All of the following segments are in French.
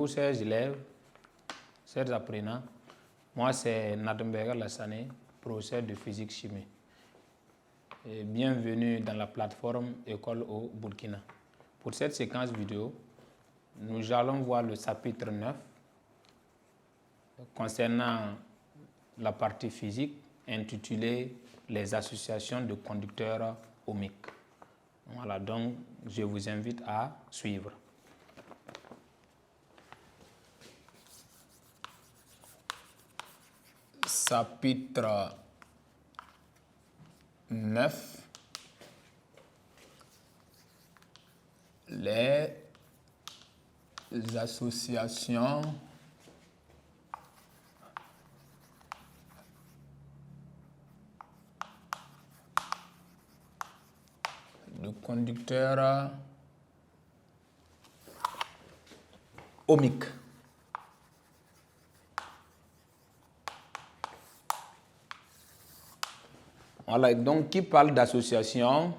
Bonjour chers élèves, chers apprenants. Moi c'est Nadembega Lassane, professeur de physique-chimie. Bienvenue dans la plateforme École au Burkina. Pour cette séquence vidéo, nous allons voir le chapitre 9 concernant la partie physique intitulée « Les associations de conducteurs ohmiques ». Voilà, donc je vous invite à suivre. Chapitre 9. Les associations de conducteurs ohmiques. Voilà, donc qui parle d'association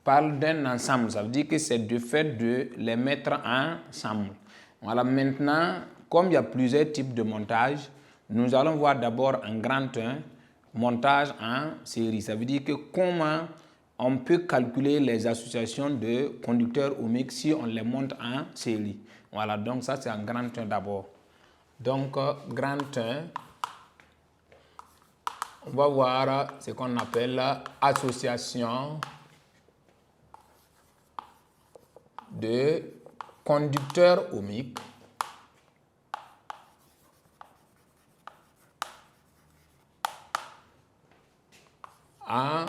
parle d'un ensemble. Ça veut dire que c'est du fait de les mettre ensemble. Voilà, maintenant, comme il y a plusieurs types de montage, nous allons voir d'abord en grand 1, montage en série. Ça veut dire que comment on peut calculer les associations de conducteurs ohmiques si on les monte en série. Voilà, donc ça c'est en grand 1 d'abord. Donc, grand 1, on va voir ce qu'on appelle association de conducteurs ohmiques en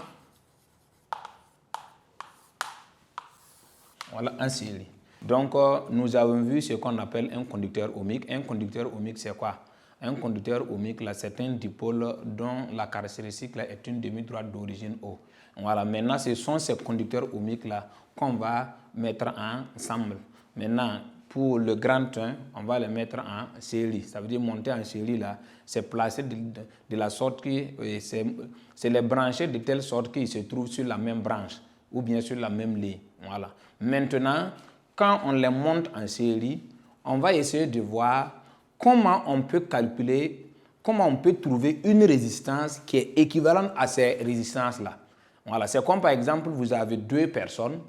série. Donc, nous avons vu ce qu'on appelle un conducteur ohmique. Un conducteur ohmique, c'est quoi? Un conducteur ohmique, là, c'est un dipôle dont la caractéristique là, est une demi-droite d'origine O. Voilà, maintenant, ce sont ces conducteurs ohmiques-là qu'on va mettre ensemble. Maintenant, pour le grand 1, on va les mettre en série. Ça veut dire monter en série, là, c'est placé de la sorte que c'est les brancher de telle sorte qu'ils se trouvent sur la même branche ou bien sur la même ligne. Voilà. Maintenant, quand on les monte en série, on va essayer de voir comment on peut calculer, comment on peut trouver une résistance qui est équivalente à ces résistances-là. Voilà, c'est comme par exemple, vous avez deux personnes.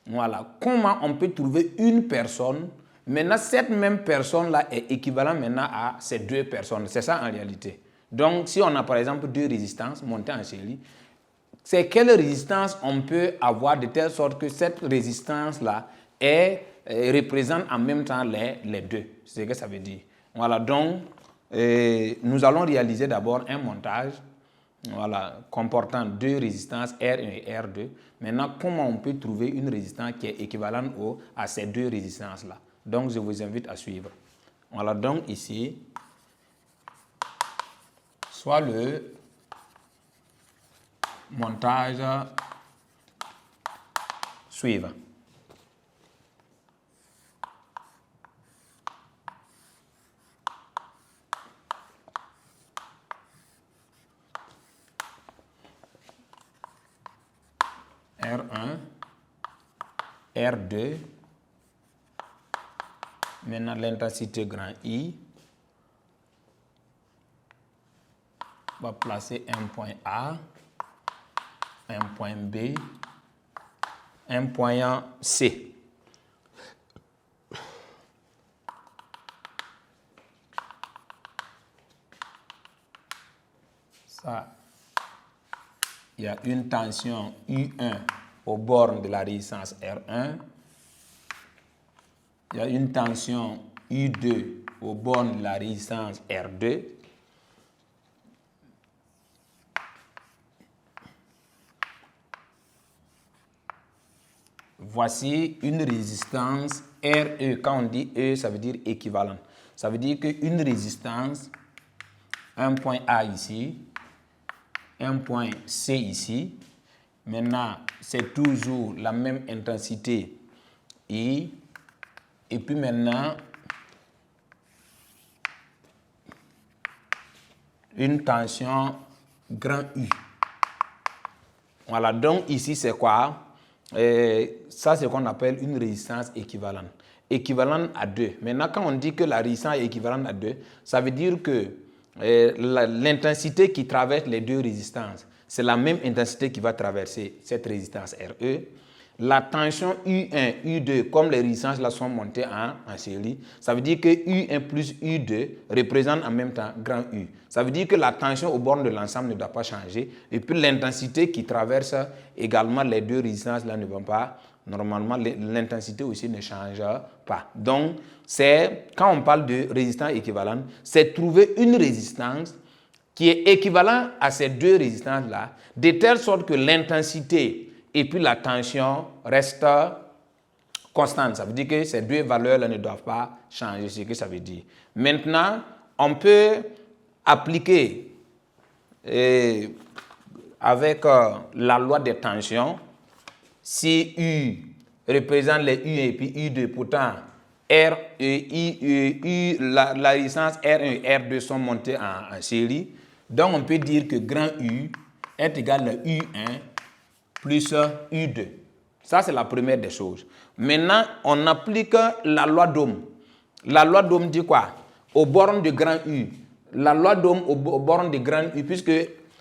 Voilà, comment on peut trouver une personne. Maintenant, cette même personne-là est équivalente maintenant à ces deux personnes. C'est ça en réalité. Donc, si on a par exemple deux résistances montées en série, c'est quelle résistance on peut avoir de telle sorte que cette résistance-là représente en même temps les deux. C'est ce que ça veut dire. Voilà, donc nous allons réaliser d'abord un montage comportant deux résistances R1 et R2. Maintenant, comment on peut trouver une résistance qui est équivalente à ces deux résistances-là? Donc, je vous invite à suivre. Voilà, donc ici, soit le montage suivant. R1, R2, maintenant l'intensité grand I, on va placer un point A, un point B, un point C. Ça, il y a une tension U1 au borne de la résistance R1. Il y a une tension U2 au borne de la résistance R2. Voici une résistance RE. Quand on dit E, ça veut dire équivalent. Ça veut dire qu'une résistance, un point A ici, un point C ici. Maintenant, c'est toujours la même intensité I. Et puis maintenant, une tension grand U. Voilà, donc ici c'est quoi? Ça c'est ce qu'on appelle une résistance équivalente. équivalente à 2. Maintenant, quand on dit que la résistance est équivalente à 2, ça veut dire que l'intensité qui traverse les deux résistances, c'est la même intensité qui va traverser cette résistance RE. La tension U1, U2, comme les résistances là sont montées en série, ça veut dire que U1 plus U2 représente en même temps grand U. Ça veut dire que la tension au bornes de l'ensemble ne doit pas changer. Et puis l'intensité qui traverse également les deux résistances là ne va pas. Normalement, l'intensité aussi ne change pas. Donc, quand on parle de résistance équivalente, c'est trouver une résistance qui est équivalente à ces deux résistances-là, de telle sorte que l'intensité et puis la tension restent constantes. Ça veut dire que ces deux valeurs-là ne doivent pas changer, c'est ce que ça veut dire. Maintenant, on peut appliquer avec la loi des tensions, si U représente les U1 et puis U2, pourtant R et la résistance R1 et R2 sont montées en série, donc on peut dire que grand U est égal à U1 plus U2. Ça, c'est la première des choses. Maintenant, on applique la loi d'Ohm. La loi d'Ohm dit quoi? Aux bornes de grand U. La loi d'Ohm aux bornes de grand U, puisque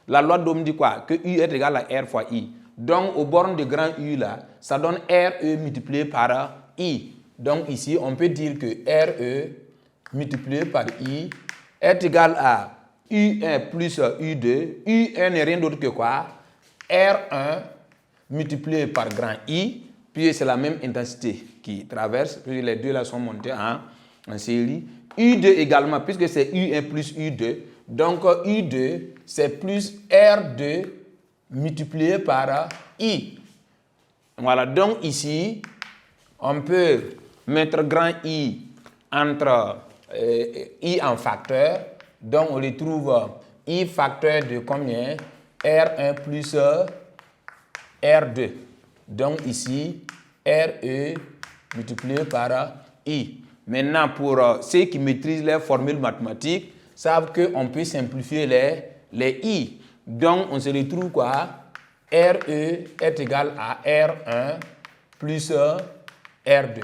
la loi d'Ohm dit quoi? Que U est égal à R fois I. Donc, aux bornes de grand U, là, ça donne RE multiplié par I. Donc, ici, on peut dire que RE multiplié par I est égal à U1 plus U2. U1 n'est rien d'autre que quoi? R1 multiplié par grand I, puis c'est la même intensité qui traverse, puis les deux là sont montés en série. U2 également, puisque c'est U1 plus U2, donc U2 c'est plus R2 multiplié par I. Voilà, donc ici, on peut mettre grand I entre I en facteur, donc on retrouve I facteur de combien? R1 plus R2. Donc ici, RE multiplié par I. Maintenant, pour ceux qui maîtrisent les formules mathématiques, savent qu'on peut simplifier les I. Donc, on se retrouve quoi? RE est égal à R1 plus R2.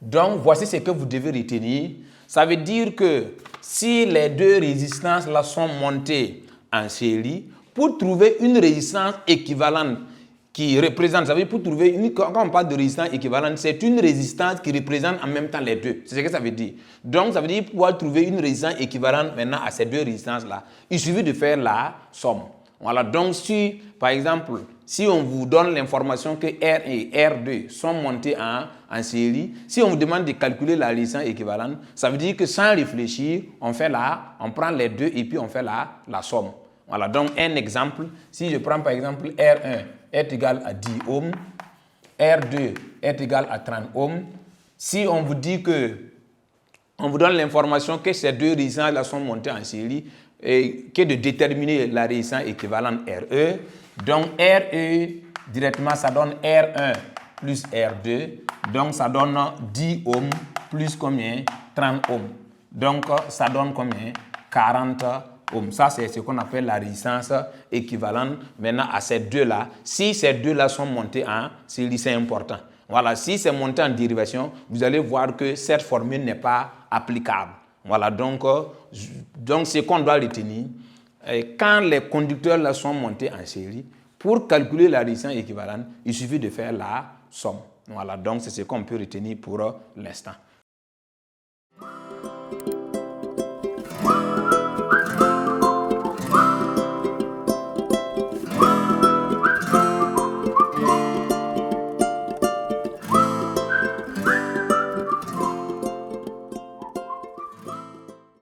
Donc, voici ce que vous devez retenir. Ça veut dire que si les deux résistances là sont montées en série, pour trouver une résistance équivalente qui représente, ça veut dire pour trouver, quand on parle de résistance équivalente, c'est une résistance qui représente en même temps les deux. C'est ce que ça veut dire. Donc, ça veut dire pour pouvoir trouver une résistance équivalente maintenant à ces deux résistances-là, il suffit de faire la somme. Voilà, donc si, par exemple, si on vous donne l'information que R et R2 sont montés en série, si on vous demande de calculer la résistance équivalente, ça veut dire que sans réfléchir, on prend les deux et puis on fait la somme. Voilà, donc un exemple, si je prends par exemple R1 est égal à 10 ohms, R2 est égal à 30 ohms, si on vous dit que, on vous donne l'information que ces deux résistances-là sont montées en série, et que de déterminer la résistance équivalente RE, donc RE directement ça donne R1 plus R2, donc ça donne 10 ohms plus combien? 30 ohms. Donc ça donne combien? 40 ohms. Ça c'est ce qu'on appelle la résistance équivalente maintenant à ces deux-là. Si ces deux-là sont montés en série, c'est important. Voilà, si c'est monté en dérivation, vous allez voir que cette formule n'est pas applicable. Voilà, donc ce qu'on doit retenir, quand les conducteurs là sont montés en série, pour calculer la résistance équivalente, il suffit de faire la somme. Voilà, donc c'est ce qu'on peut retenir pour l'instant.